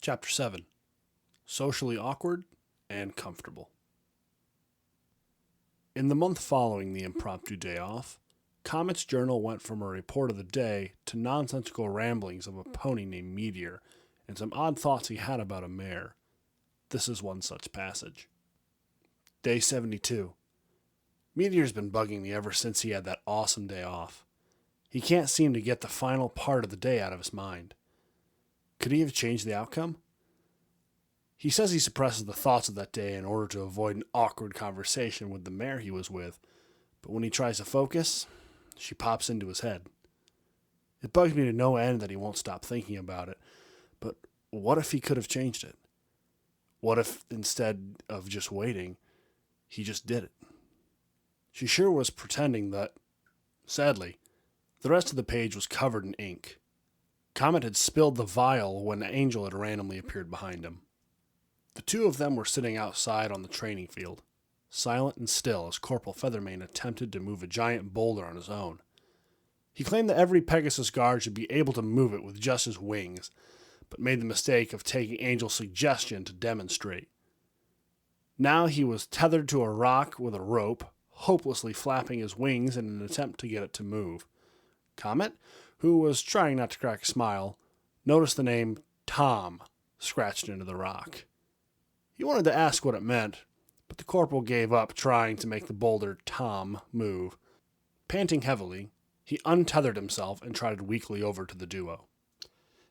Chapter 7 Socially Awkward and Comfortable. In the month following the impromptu day off, Comet's journal went from a report of the day to nonsensical ramblings of a pony named Meteor and some odd thoughts he had about a mare. This is one such passage. Day 72. Meteor's been bugging me ever since he had that awesome day off. He can't seem to get the final part of the day out of his mind. Could he have changed the outcome? He says he suppresses the thoughts of that day in order to avoid an awkward conversation with the mare he was with, but when he tries to focus, she pops into his head. It bugs me to no end that he won't stop thinking about it, but what if he could have changed it? What if, instead of just waiting, he just did it? She sure was pretending that. Sadly, the rest of the page was covered in ink. Comet had spilled the vial when Angel had randomly appeared behind him. The two of them were sitting outside on the training field, silent and still as Corporal Feathermane attempted to move a giant boulder on his own. He claimed that every Pegasus guard should be able to move it with just his wings, but made the mistake of taking Angel's suggestion to demonstrate. Now he was tethered to a rock with a rope, hopelessly flapping his wings in an attempt to get it to move. Comet, who was trying not to crack a smile, noticed the name Tom scratched into the rock. He wanted to ask what it meant, but the corporal gave up trying to make the boulder Tom move. Panting heavily, he untethered himself and trotted weakly over to the duo.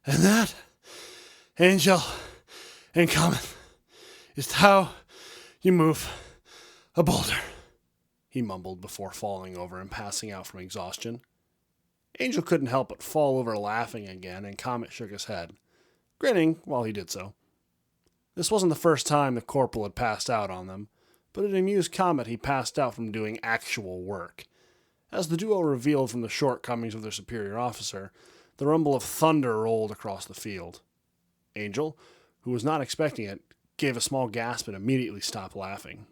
"And that, Angel and Comet, is how you move a boulder," he mumbled before falling over and passing out from exhaustion. Angel couldn't help but fall over laughing again, and Comet shook his head, grinning while he did so. This wasn't the first time the corporal had passed out on them, but it amused Comet he passed out from doing actual work. As the duo revealed from the shortcomings of their superior officer, the rumble of thunder rolled across the field. Angel, who was not expecting it, gave a small gasp and immediately stopped laughing.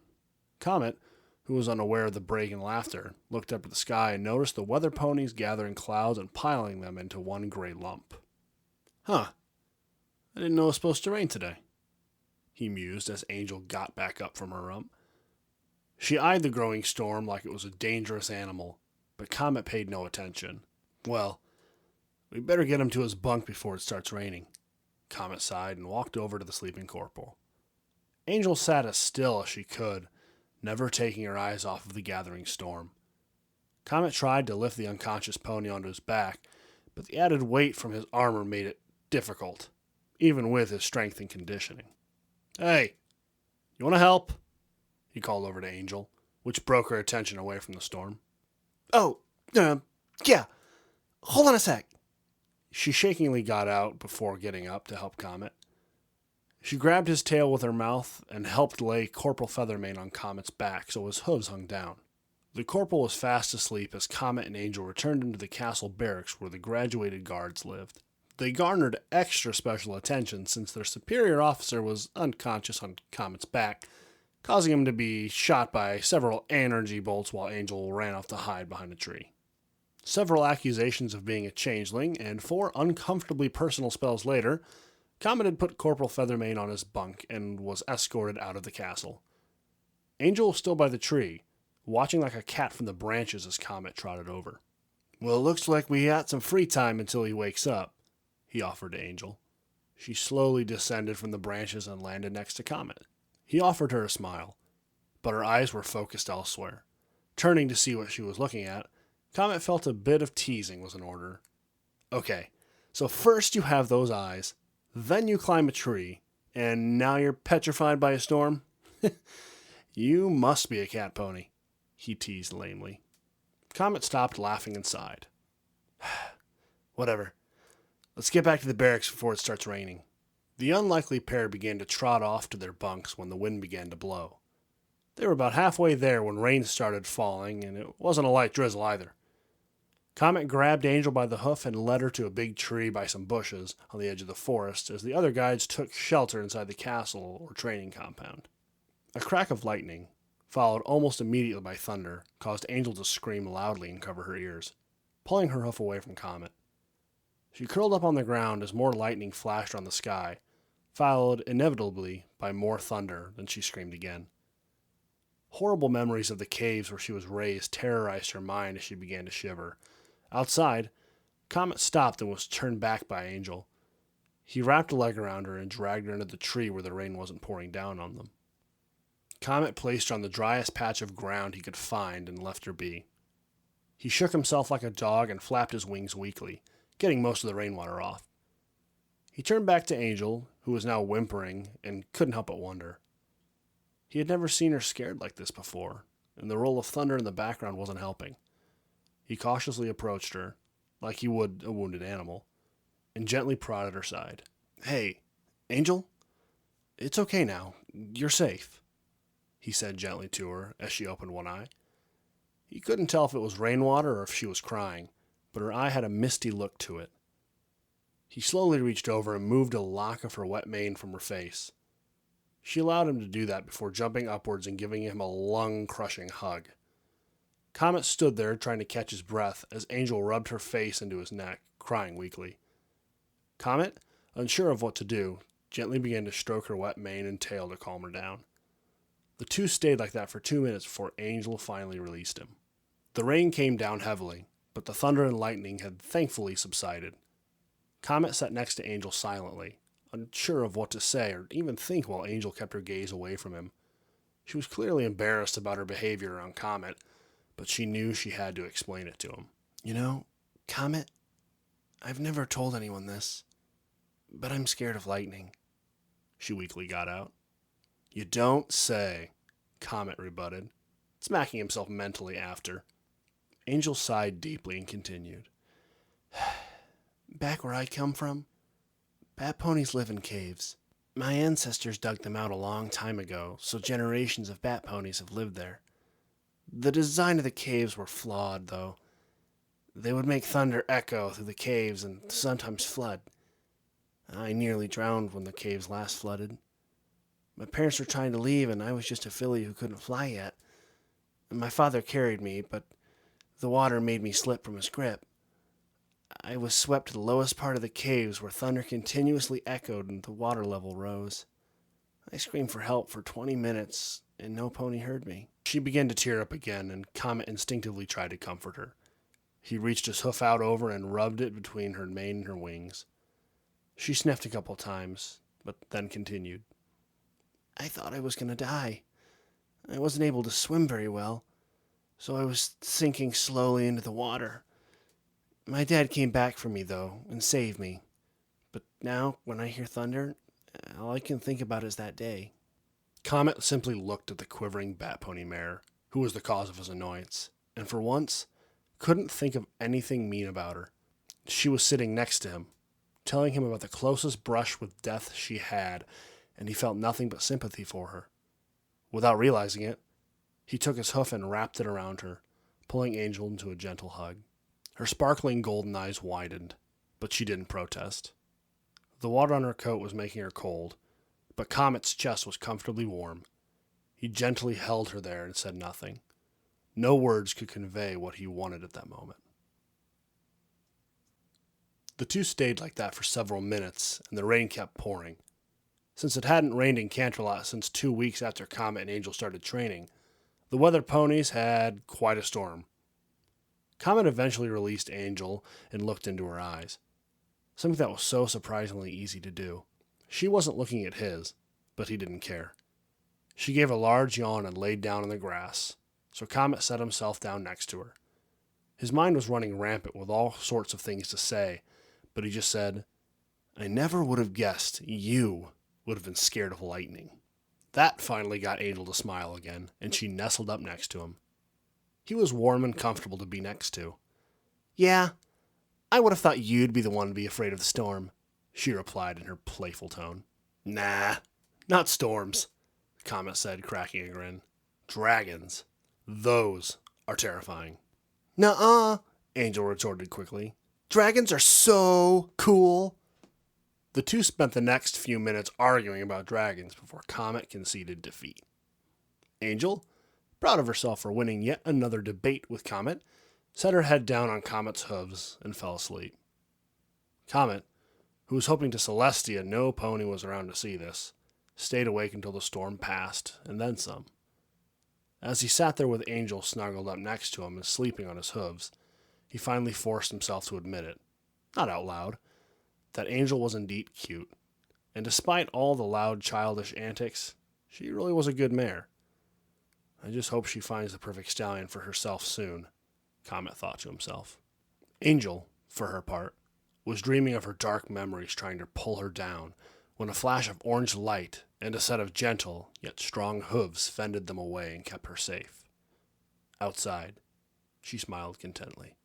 Comet, who was unaware of the break in laughter, looked up at the sky and noticed the weather ponies gathering clouds and piling them into one gray lump. "Huh, I didn't know it was supposed to rain today," he mused as Angel got back up from her rump. She eyed the growing storm like it was a dangerous animal, but Comet paid no attention. "Well, we better get him to his bunk before it starts raining," Comet sighed and walked over to the sleeping corporal. Angel sat as still as she could, never taking her eyes off of the gathering storm. Comet tried to lift the unconscious pony onto his back, but the added weight from his armor made it difficult, even with his strength and conditioning. "Hey, you want to help?" he called over to Angel, which broke her attention away from the storm. "Oh, yeah. Hold on a sec." She shakingly got out before getting up to help Comet. She grabbed his tail with her mouth and helped lay Corporal Feathermane on Comet's back so his hooves hung down. The corporal was fast asleep as Comet and Angel returned him to the castle barracks where the graduated guards lived. They garnered extra special attention since their superior officer was unconscious on Comet's back, causing him to be shot by several energy bolts while Angel ran off to hide behind a tree. Several accusations of being a changeling, and 4 uncomfortably personal spells later, Comet had put Corporal Feathermane on his bunk and was escorted out of the castle. Angel was still by the tree, watching like a cat from the branches as Comet trotted over. "Well, it looks like we got some free time until he wakes up," he offered to Angel. She slowly descended from the branches and landed next to Comet. He offered her a smile, but her eyes were focused elsewhere. Turning to see what she was looking at, Comet felt a bit of teasing was in order. "Okay, so first you have those eyes, then you climb a tree, and now you're petrified by a storm? You must be a cat pony," he teased lamely. Comet stopped laughing and sighed. "Whatever. Let's get back to the barracks before it starts raining." The unlikely pair began to trot off to their bunks when the wind began to blow. They were about halfway there when rain started falling, and it wasn't a light drizzle either. Comet grabbed Angel by the hoof and led her to a big tree by some bushes on the edge of the forest as the other guides took shelter inside the castle or training compound. A crack of lightning, followed almost immediately by thunder, caused Angel to scream loudly and cover her ears, pulling her hoof away from Comet. She curled up on the ground as more lightning flashed on the sky, followed inevitably by more thunder. Then she screamed again. Horrible memories of the caves where she was raised terrorized her mind as she began to shiver. Outside, Comet stopped and was turned back by Angel. He wrapped a leg around her and dragged her into the tree where the rain wasn't pouring down on them. Comet placed her on the driest patch of ground he could find and left her be. He shook himself like a dog and flapped his wings weakly, getting most of the rainwater off. He turned back to Angel, who was now whimpering and couldn't help but wonder. He had never seen her scared like this before, and the roll of thunder in the background wasn't helping. He cautiously approached her, like he would a wounded animal, and gently prodded her side. "Hey, Angel? It's okay now. You're safe," he said gently to her as she opened one eye. He couldn't tell if it was rainwater or if she was crying, but her eye had a misty look to it. He slowly reached over and moved a lock of her wet mane from her face. She allowed him to do that before jumping upwards and giving him a lung-crushing hug. Comet stood there trying to catch his breath as Angel rubbed her face into his neck, crying weakly. Comet, unsure of what to do, gently began to stroke her wet mane and tail to calm her down. The two stayed like that for 2 minutes before Angel finally released him. The rain came down heavily, but the thunder and lightning had thankfully subsided. Comet sat next to Angel silently, unsure of what to say or even think while Angel kept her gaze away from him. She was clearly embarrassed about her behavior around Comet, but she knew she had to explain it to him. You know, Comet, I've never told anyone this, but I'm scared of lightning, she weakly got out. "You don't say," Comet rebutted, smacking himself mentally after. Angel sighed deeply and continued. Back where I come from, bat ponies live in caves. My ancestors dug them out a long time ago, so generations of bat ponies have lived there. The design of the caves were flawed, though. They would make thunder echo through the caves and sometimes flood. I nearly drowned when the caves last flooded. My parents were trying to leave, and I was just a filly who couldn't fly yet. My father carried me, but the water made me slip from his grip. I was swept to the lowest part of the caves where thunder continuously echoed and the water level rose. I screamed for help for 20 minutes, and no pony heard me. She began to tear up again, and Comet instinctively tried to comfort her. He reached his hoof out over and rubbed it between her mane and her wings. She sniffed a couple times, but then continued. I thought I was going to die. I wasn't able to swim very well, so I was sinking slowly into the water. My dad came back for me, though, and saved me. But now, when I hear thunder, all I can think about is that day. Comet simply looked at the quivering bat pony mare, who was the cause of his annoyance, and for once, couldn't think of anything mean about her. She was sitting next to him, telling him about the closest brush with death she had, and he felt nothing but sympathy for her. Without realizing it, he took his hoof and wrapped it around her, pulling Angel into a gentle hug. Her sparkling golden eyes widened, but she didn't protest. The water on her coat was making her cold, but Comet's chest was comfortably warm. He gently held her there and said nothing. No words could convey what he wanted at that moment. The two stayed like that for several minutes, and the rain kept pouring. Since it hadn't rained in Canterlot since 2 weeks after Comet and Angel started training, the weather ponies had quite a storm. Comet eventually released Angel and looked into her eyes, something that was so surprisingly easy to do. She wasn't looking at his, but he didn't care. She gave a large yawn and laid down in the grass, so Comet set himself down next to her. His mind was running rampant with all sorts of things to say, but he just said, "I never would have guessed you would have been scared of lightning." That finally got Angel to smile again, and she nestled up next to him. He was warm and comfortable to be next to. "Yeah, I would have thought you'd be the one to be afraid of the storm," she replied in her playful tone. "Nah, not storms," Comet said, cracking a grin. "Dragons. Those are terrifying." "Nuh-uh," Angel retorted quickly. "Dragons are so cool." The two spent the next few minutes arguing about dragons before Comet conceded defeat. Angel, proud of herself for winning yet another debate with Comet, set her head down on Comet's hooves and fell asleep. Comet, who was hoping to Celestia no pony was around to see this, stayed awake until the storm passed, and then some. As he sat there with Angel snuggled up next to him and sleeping on his hooves, he finally forced himself to admit it, not out loud, that Angel was indeed cute, and despite all the loud childish antics, she really was a good mare. I just hope she finds the perfect stallion for herself soon, Comet thought to himself. Angel, for her part, was dreaming of her dark memories trying to pull her down when a flash of orange light and a set of gentle yet strong hooves fended them away and kept her safe. Outside, she smiled contently.